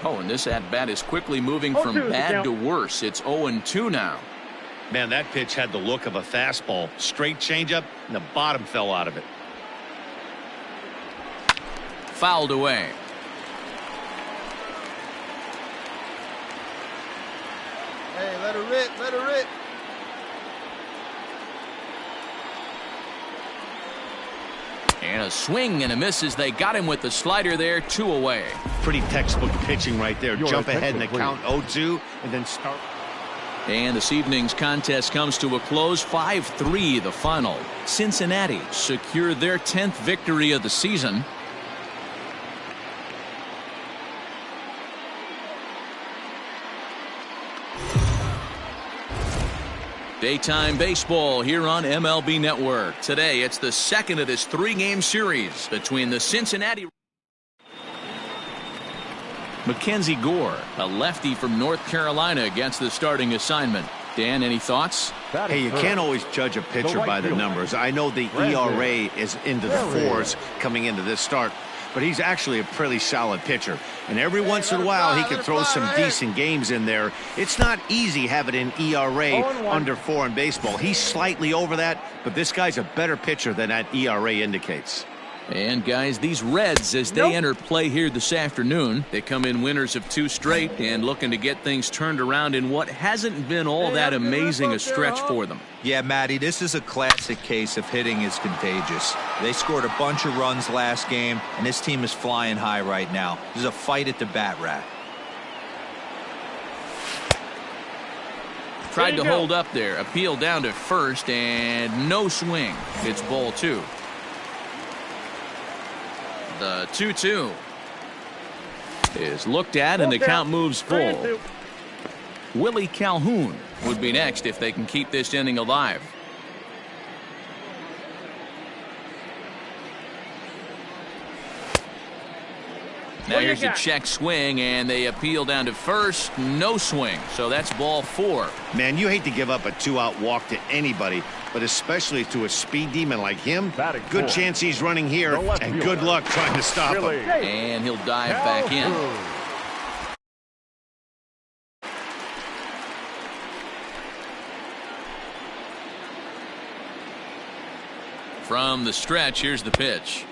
Oh, and this at-bat is quickly moving from bad to worse. It's 0-2 now. Man, that pitch had the look of a fastball. Straight changeup, and the bottom fell out of it. Fouled away. Hey, let her rip, let her rip. And a swing and a miss as they got him with the slider there, 2 away. Pretty textbook pitching right there. Jump ahead in the count 0-2 and then start. And this evening's contest comes to a close, 5-3 the final. Cincinnati secure their 10th victory of the season. Daytime baseball here on MLB Network. Today, it's the second of this 3-game series between the Cincinnati. Mackenzie Gore, a lefty from North Carolina, gets the starting assignment. Dan, any thoughts? Hey, you can't always judge a pitcher by the numbers. I know the ERA is into the 4s coming into this start, but he's actually a pretty solid pitcher. And every once in a while, he can throw some decent games in there. It's not easy having an ERA under 4 in baseball. He's slightly over that, but this guy's a better pitcher than that ERA indicates. And guys, these Reds, as they enter play here this afternoon, they come in winners of 2 straight and looking to get things turned around in what hasn't been all that amazing a stretch for them. Yeah, Matty, this is a classic case of hitting is contagious. They scored a bunch of runs last game, and this team is flying high right now. There's a fight at the bat rack. Tried to hold up there, appeal down to first, and no swing. It's ball 2. The 2-2 is looked at, and the count moves full. Willie Calhoun would be next if they can keep this inning alive. Now here's a check swing, and they appeal down to first. No swing, so that's ball 4. Man, you hate to give up a 2-out walk to anybody, but especially to a speed demon like him. Good chance he's running here, and good luck trying to stop him. And he'll dive back in. From the stretch, here's the pitch.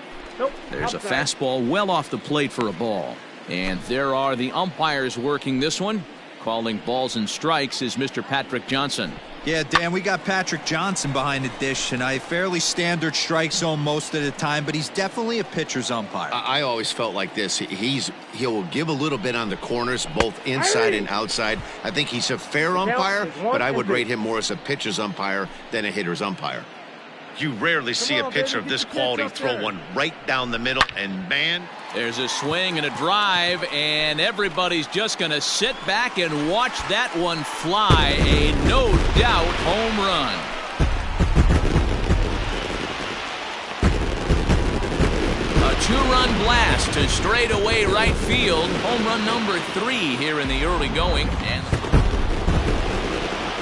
There's a fastball well off the plate for a ball. And there are the umpires working this one. Calling balls and strikes is Mr. Patrick Johnson. Yeah, Dan, we got Patrick Johnson behind the dish tonight. Fairly standard strike zone most of the time, but he's definitely a pitcher's umpire. I always felt like this. He'll give a little bit on the corners, both inside and outside. I think he's a fair umpire, but I would rate him more as a pitcher's umpire than a hitter's umpire. You rarely see a pitcher of this quality throw one right down the middle, and man, there's a swing and a drive, and everybody's just going to sit back and watch that one fly. A no-doubt home run. A 2-run blast to straightaway right field. Home run number 3 here in the early going. And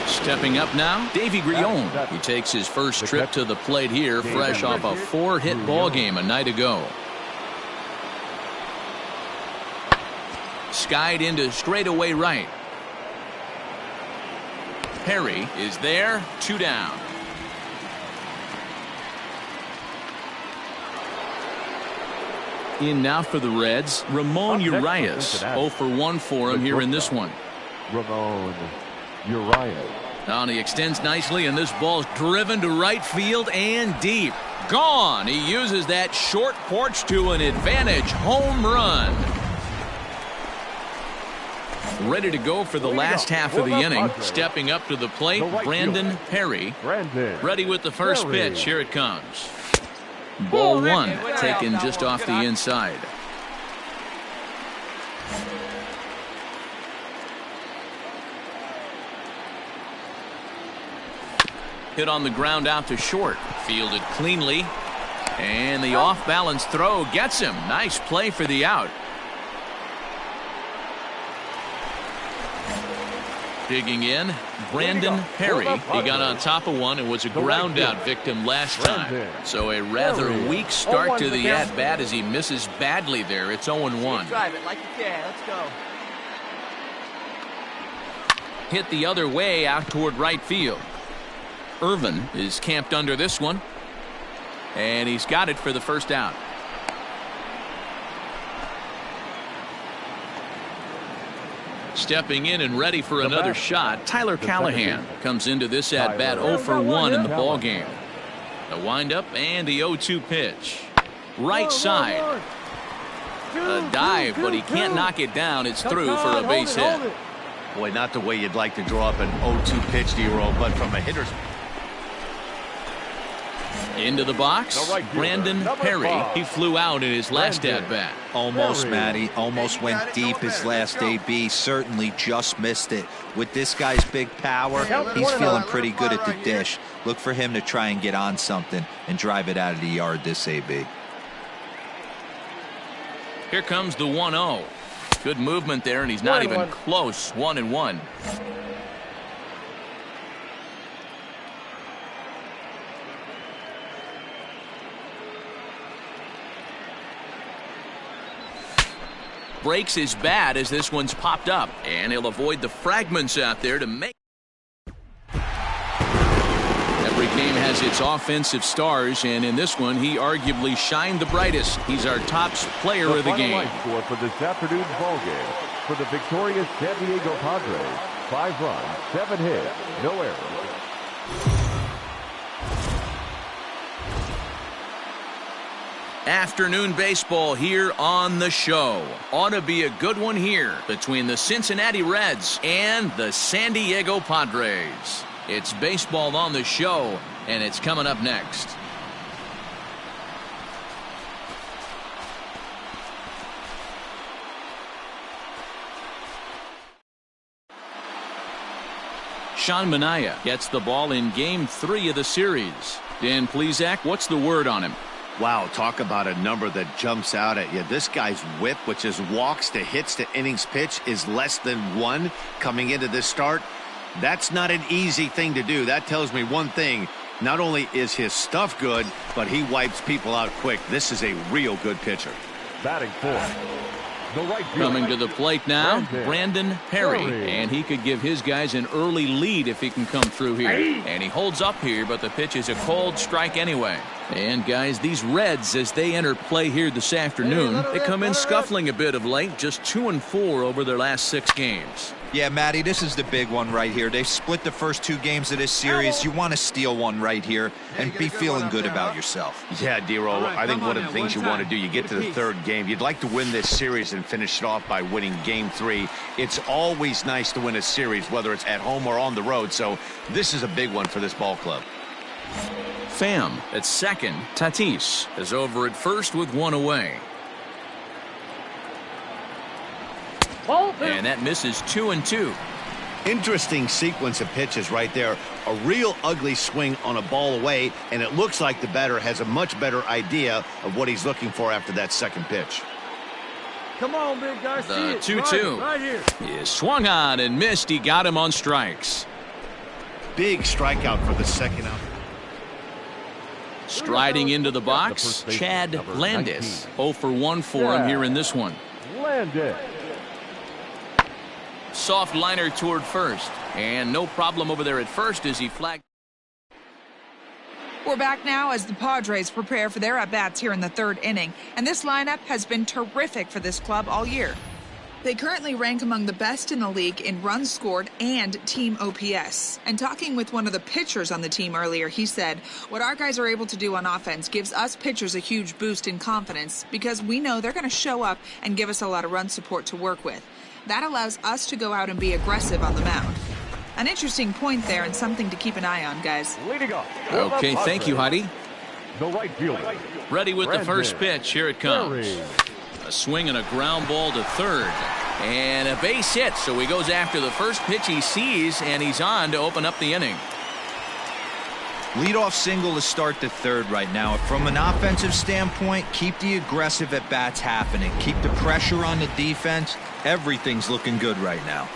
stepping up now, Davy Grion. He takes his first trip to the plate here, fresh off a 4-hit ball game a night ago. Skied into straightaway right. Perry is there, 2 down. In now for the Reds, Ramon Urias. 0 for 1 for him here in this one. Ramon Urias. Now he extends nicely, and this ball's driven to right field and deep. Gone. He uses that short porch to an advantage home run. Ready to go for the last half of the inning. Stepping up to the plate, Brandon Perry. Ready with the first pitch. Here it comes. Ball 1, taken just off the inside. Hit on the ground out to short. Fielded cleanly. And the off-balance throw gets him. Nice play for the out. Digging in, Brandon Perry. He got on top of one and was a ground out victim last time. So a rather weak start to the at-bat as he misses badly there. It's 0-1. Drive it like you can. Let's go. hit the other way out toward right field. Irvin is camped under this one, and he's got it for the first out. Stepping in and ready for another shot, Tyler Callahan comes into this at bat 0 for 1 in the ball game. The windup and the 0-2 pitch. Right side. A dive, but he can't knock it down. It's through for a base hit. Boy, not the way you'd like to draw up an 0-2 pitch, D-roll, but from a hitter's. Into the box, Brandon Perry. He flew out in his last at-bat. Almost, Matty. Almost went deep his last AB. Certainly just missed it. With this guy's big power, he's feeling pretty good at the dish. Look for him to try and get on something and drive it out of the yard this AB. Here comes the 1-0. Good movement there, and he's not even close. 1-1. Breaks his bat as this one's popped up, and he'll avoid the fragments out there to make. Every game has its offensive stars, and in this one he arguably shined the brightest. He's our top player of the game. Score for this afternoon's ball game for the victorious San Diego Padres: 5 runs, 7 hits, no errors. Afternoon baseball here on the show. Ought to be a good one here between the Cincinnati Reds and the San Diego Padres. It's baseball on the show, and it's coming up next. Sean Manaea gets the ball in Game 3 of the series. Dan Plesac, what's the word on him? Wow, talk about a number that jumps out at you. This guy's whip, which is walks to hits to innings pitch, is less than 1 coming into this start. That's not an easy thing to do. That tells me one thing. Not only is his stuff good, but he wipes people out quick. This is a real good pitcher. Batting fourth. Coming to the plate now, Brandon Perry. And he could give his guys an early lead if he can come through here. And he holds up here, but the pitch is a cold strike anyway. And guys, these Reds, as they enter play here this afternoon, they come in scuffling a bit of late, just 2-4 over their last 6 games. Yeah, Matty, this is the big one right here. They've split the first 2 games of this series. You want to steal one right here and be feeling good about yourself. Yeah, D-Roll, I think one of the things you want to do, you get to the 3rd game. You'd like to win this series and finish it off by winning Game 3. It's always nice to win a series, whether it's at home or on the road. So this is a big one for this ball club. Pham at second. Tatis is over at first with 1 away. And that misses 2-2. Interesting sequence of pitches right there. A real ugly swing on a ball away, and it looks like the batter has a much better idea of what he's looking for after that second pitch. Come on, big guy. The 2-2 right here. is swung on and missed. He got him on strikes. Big strikeout for the second out. Striding into the box, Chad Landis. 0 for 1 for him here in this one. Landis. Soft liner toward first, and no problem over there at first as he flagged. We're back now as the Padres prepare for their at-bats here in the 3rd inning, and this lineup has been terrific for this club all year. They currently rank among the best in the league in runs scored and team OPS. And talking with one of the pitchers on the team earlier, he said, what our guys are able to do on offense gives us pitchers a huge boost in confidence because we know they're going to show up and give us a lot of run support to work with. That allows us to go out and be aggressive on the mound. An interesting point there and something to keep an eye on, guys. Okay, thank you, Heidi. The right fielder. Ready with the first pitch. Here it comes. A swing and a ground ball to third. And a base hit, so he goes after the first pitch he sees, and he's on to open up the inning. Leadoff single to start the 3rd right now. From an offensive standpoint, keep the aggressive at-bats happening. Keep the pressure on the defense. Everything's looking good right now.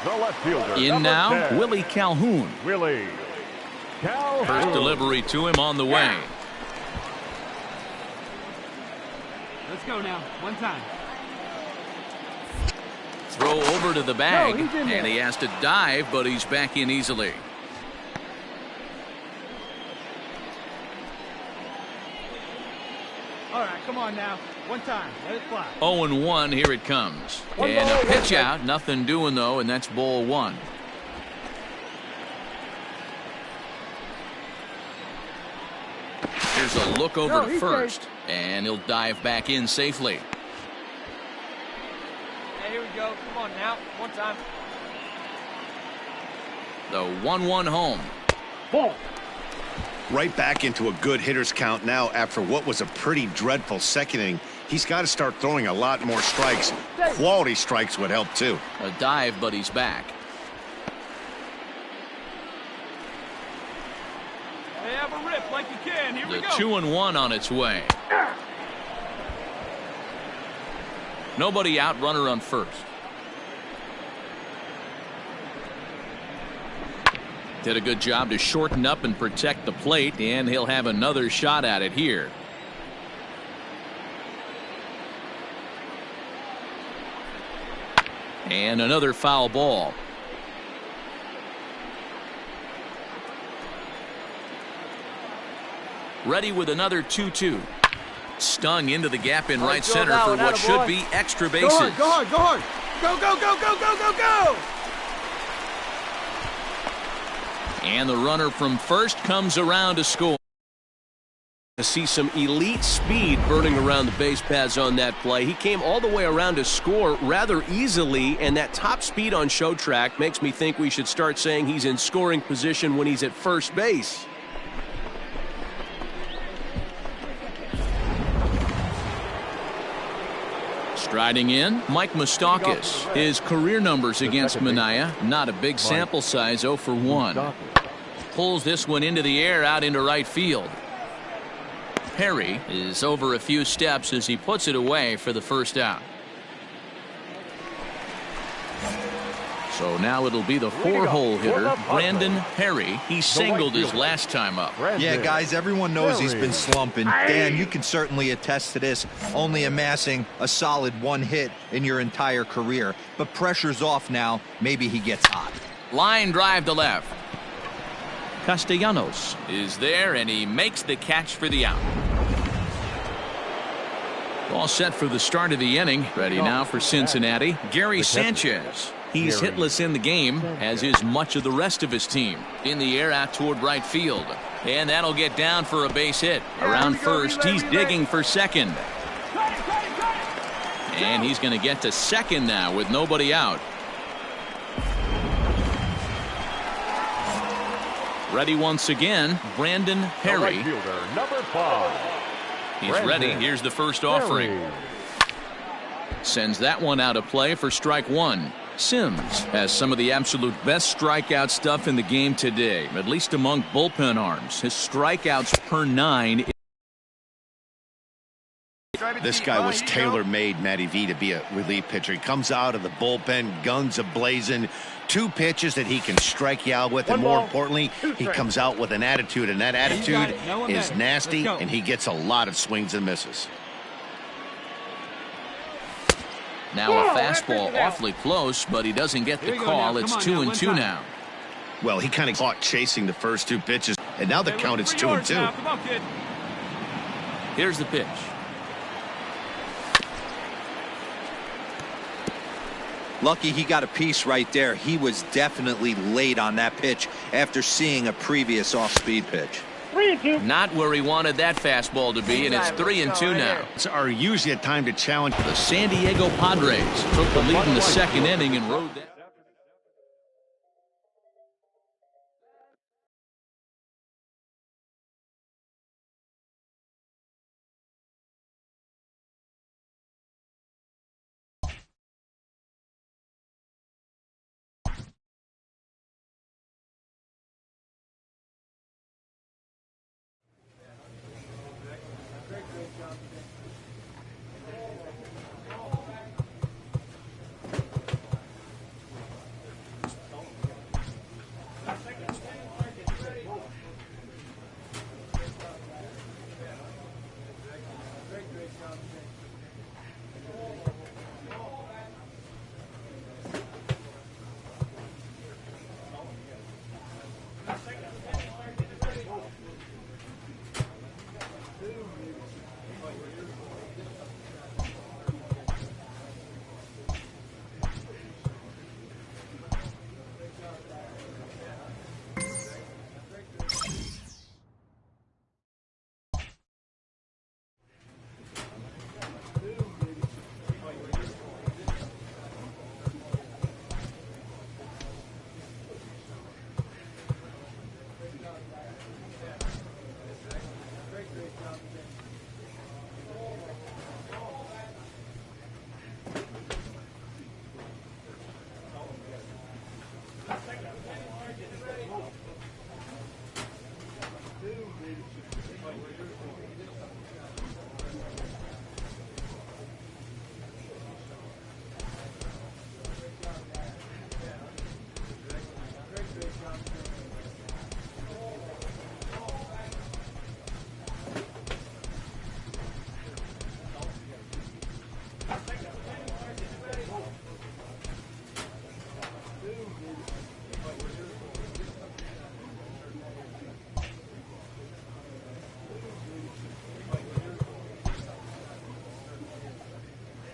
The left fielder. In now, 10. Willie Calhoun. Willie Calhoun. First delivery to him on the way. Let's go now. One time. Throw over to the bag, No, and he has to dive, but he's back in easily. All right, come on now. One time. Let it fly. 0-1, here it comes. And a pitch out. Nothing doing, though, and that's ball one. Here's a look over to first, and he'll dive back in safely. Hey, here we go. Come on now. One time. The 1-1 home. Ball. Right back into a good hitter's count now after what was a pretty dreadful second inning. He's got to start throwing a lot more strikes. Quality strikes would help, too. A dive, but he's back. Hey, have a rip like you can. Here we The go. 2-1 on its way. Nobody out, runner on first. Did a good job to shorten up and protect the plate, and he'll have another shot at it here. And another foul ball. Ready with another 2-2. Stung into the gap in right center for what should be extra bases. Go hard, go hard, go hard. Go, go, go, go, go, go, go. And the runner from first comes around to score. To see some elite speed burning around the base paths on that play. He came all the way around to score rather easily, and that top speed on show track makes me think we should start saying he's in scoring position when he's at first base. Striding in, Mike Moustakas. His career numbers against Minaya, not a big sample size, 0 for 1. Pulls this one into the air out into right field. Perry is over a few steps as he puts it away for the first out. So now it'll be the 4-hole hitter, Brandon Perry. He singled his last time up. Yeah, guys, everyone knows he's been slumping. Dan, you can certainly attest to this, only amassing a solid 1 hit in your entire career. But pressure's off now. Maybe he gets hot. Line drive to left. Castellanos is there, and he makes the catch for the out. All set for the start of the inning. Ready now for Cincinnati. Gary Sanchez. He's hitless in the game, as is much of the rest of his team. In the air out toward right field. And that'll get down for a base hit. Around first, he's digging for second. And he's going to get to second now with nobody out. Ready once again, Brandon Perry. Number 5. He's ready. Here's the first offering. Sends that one out of play for strike one. Sims has some of the absolute best strikeout stuff in the game today, at least among bullpen arms. His strikeouts per 9. This guy was tailor-made, Matty V, to be a relief pitcher. He comes out of the bullpen, guns a-blazing, 2 pitches that he can strike you out with, and more importantly, he comes out with an attitude, and that attitude is nasty, and he gets a lot of swings and misses. Now a fastball awfully close, but he doesn't get the call. It's 2-2 now. Well, he kind of caught chasing the first 2 pitches, and now the count is 2-2. Here's the pitch. Lucky he got a piece right there. He was definitely late on that pitch after seeing a previous off-speed pitch. 3-2. Not where he wanted that fastball to be, and it's 3-2 now. It's usually a time to challenge. The San Diego Padres took the lead in the second inning and rode that.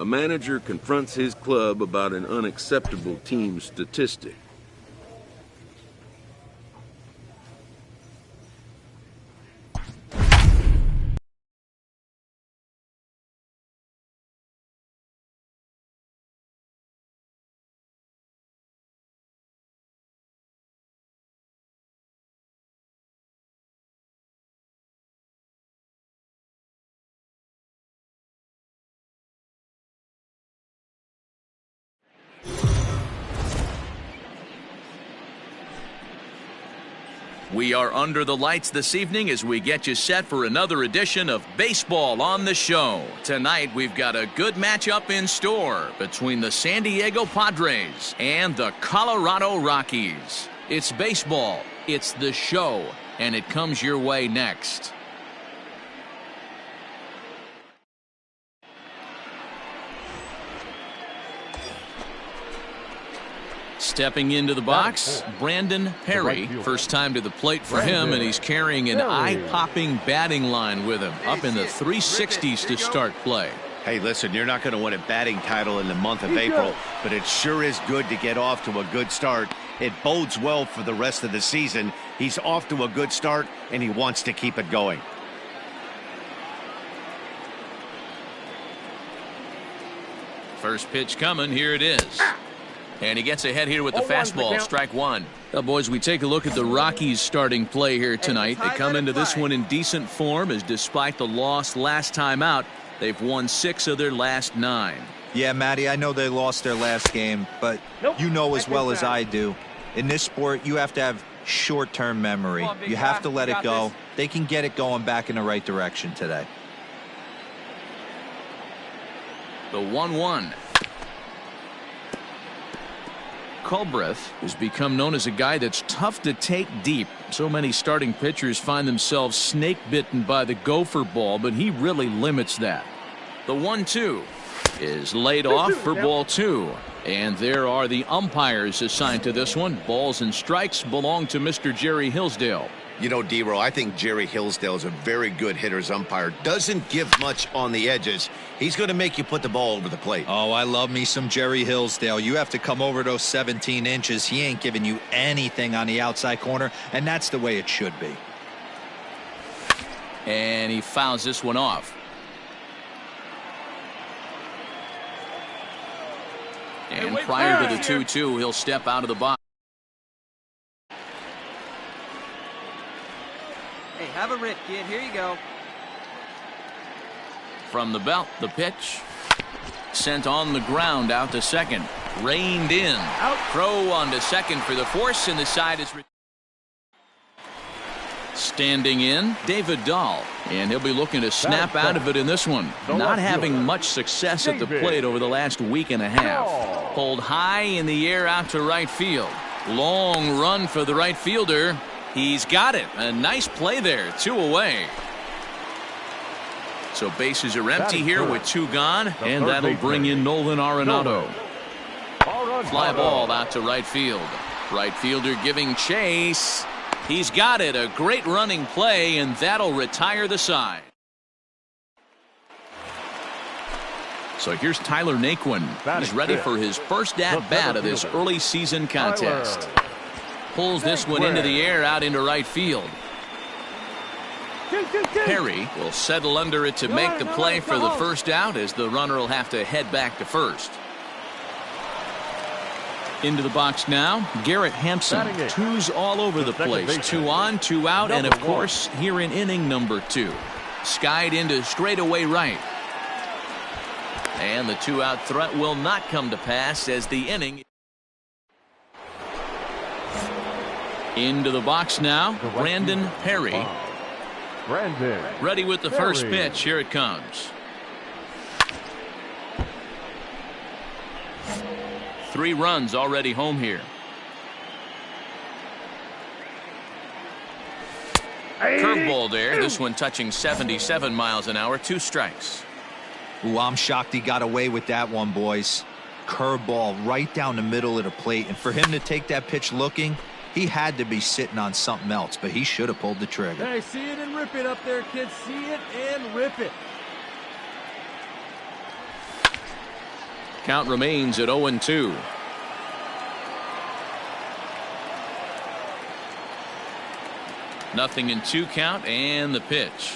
A manager confronts his club about an unacceptable team statistic. We are under the lights this evening as we get you set for another edition of Baseball on the Show. Tonight, we've got a good matchup in store between the San Diego Padres and the Colorado Rockies. It's baseball, it's the show, and it comes your way next. Stepping into the box, Brandon Perry. First time to the plate for him, and he's carrying an eye-popping batting line with him. Up in the 360s to start play. Hey, listen, you're not going to win a batting title in the month of April, but it sure is good to get off to a good start. It bodes well for the rest of the season. He's off to a good start, and he wants to keep it going. First pitch coming, here it is. And he gets ahead here with the fastball, strike one. Well, boys, we take a look at the Rockies starting play here tonight. They come into this one in decent form, as despite the loss last time out, they've won 6 of their last 9. Yeah, Matty, I know they lost their last game, but you know as well as I do, in this sport, you have to have short-term memory. You have to let it go. They can get it going back in the right direction today. The 1-1. Culbreth has become known as a guy that's tough to take deep. So many starting pitchers find themselves snake bitten by the gopher ball, but he really limits that. The 1-2 is laid off for ball 2. And there are the umpires assigned to this one. Balls and strikes belong to Mr. Jerry Hillsdale. You know, D-Row, I think Jerry Hillsdale is a very good hitter's umpire. Doesn't give much on the edges. He's going to make you put the ball over the plate. Oh, I love me some Jerry Hillsdale. You have to come over those 17 inches. He ain't giving you anything on the outside corner, and that's the way it should be. And he fouls this one off. And prior to the 2-2, he'll step out of the box. Hey, have a rip, kid. Here you go. From the belt, the pitch. Sent on the ground out to second. Reined in. Out. Throw on to second for the force, and the side is... Standing in, David Dahl. And he'll be looking to snap out of it in this one. Not having much success at the plate over the last week and a half. Pulled high in the air out to right field. Long run for the right fielder. He's got it. A nice play there. 2 away. So bases are empty here with 2 gone, and that'll bring in Nolan Arenado. Fly ball out to right field. Right fielder giving chase. He's got it. A great running play, and that'll retire the side. So here's Tyler Naquin. He's ready for his first at-bat of this early season contest. Pulls this one into the air out into right field. Perry will settle under it to make the play for the first out, as the runner will have to head back to first. Into the box now, Garrett Hampson. 2s all over the place. 2 on, 2 out, and of course here in inning number 2. Skied into straightaway right. And the 2-out threat will not come to pass as the inning. Into the box now, Brandon Perry. Ready with the first pitch. Here it comes. 3 runs already home here. Curveball there. This one touching 77 miles an hour. 2 strikes. Ooh, I'm shocked he got away with that one, boys. Curveball right down the middle of the plate. And for him to take that pitch looking, he had to be sitting on something else, but he should have pulled the trigger. Hey, see it and rip it up there, kids. See it and rip it. Count remains at 0-2. Nothing in 2 count, and the pitch.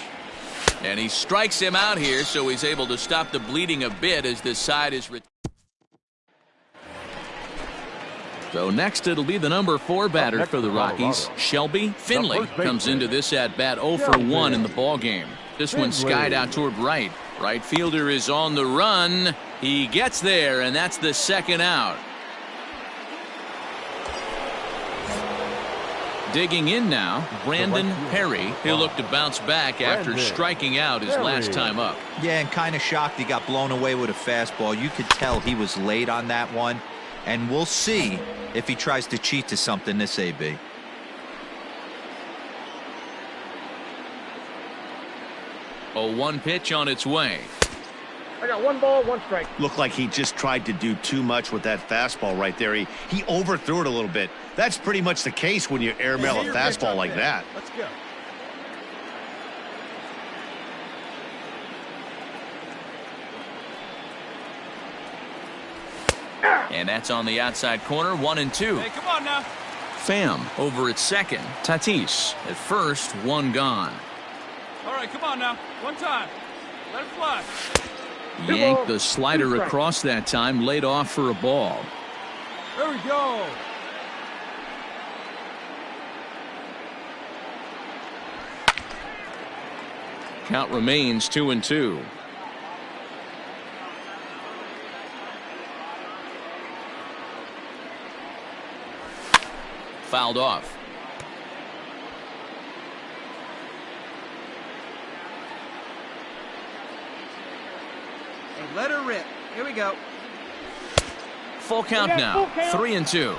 And he strikes him out here, so he's able to stop the bleeding a bit as this side is. So next it'll be the number 4 batter for the Rockies, Shelby Finley. Comes into this at bat 0 for 1 in the ball game. This one skied out toward right. Right fielder is on the run. He gets there, and that's the 2nd out. Digging in now, Brandon Perry. He'll look to bounce back after striking out his last time up. Yeah, and kind of shocked he got blown away with a fastball. You could tell he was late on that one. And we'll see if he tries to cheat to something this AB. A 1 pitch on its way. I got 1 ball, 1 strike. Looked like he just tried to do too much with that fastball right there. He overthrew it a little bit. That's pretty much the case when you airmail a fastball like that. Let's go. And that's on the outside corner, 1-2. Hey, come on now. Pham over at second. Tatis at first, 1 gone. All right, come on now. 1 time. Let it fly. Yanked the slider across that time, laid off for a ball. There we go. Count remains 2-2. Fouled off. Hey, let her rip. Here we go. Full count now. 3-2.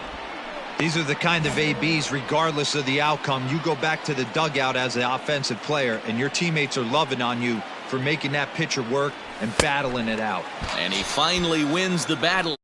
These are the kind of ABs, regardless of the outcome, you go back to the dugout as an offensive player, and your teammates are loving on you for making that pitcher work and battling it out. And he finally wins the battle.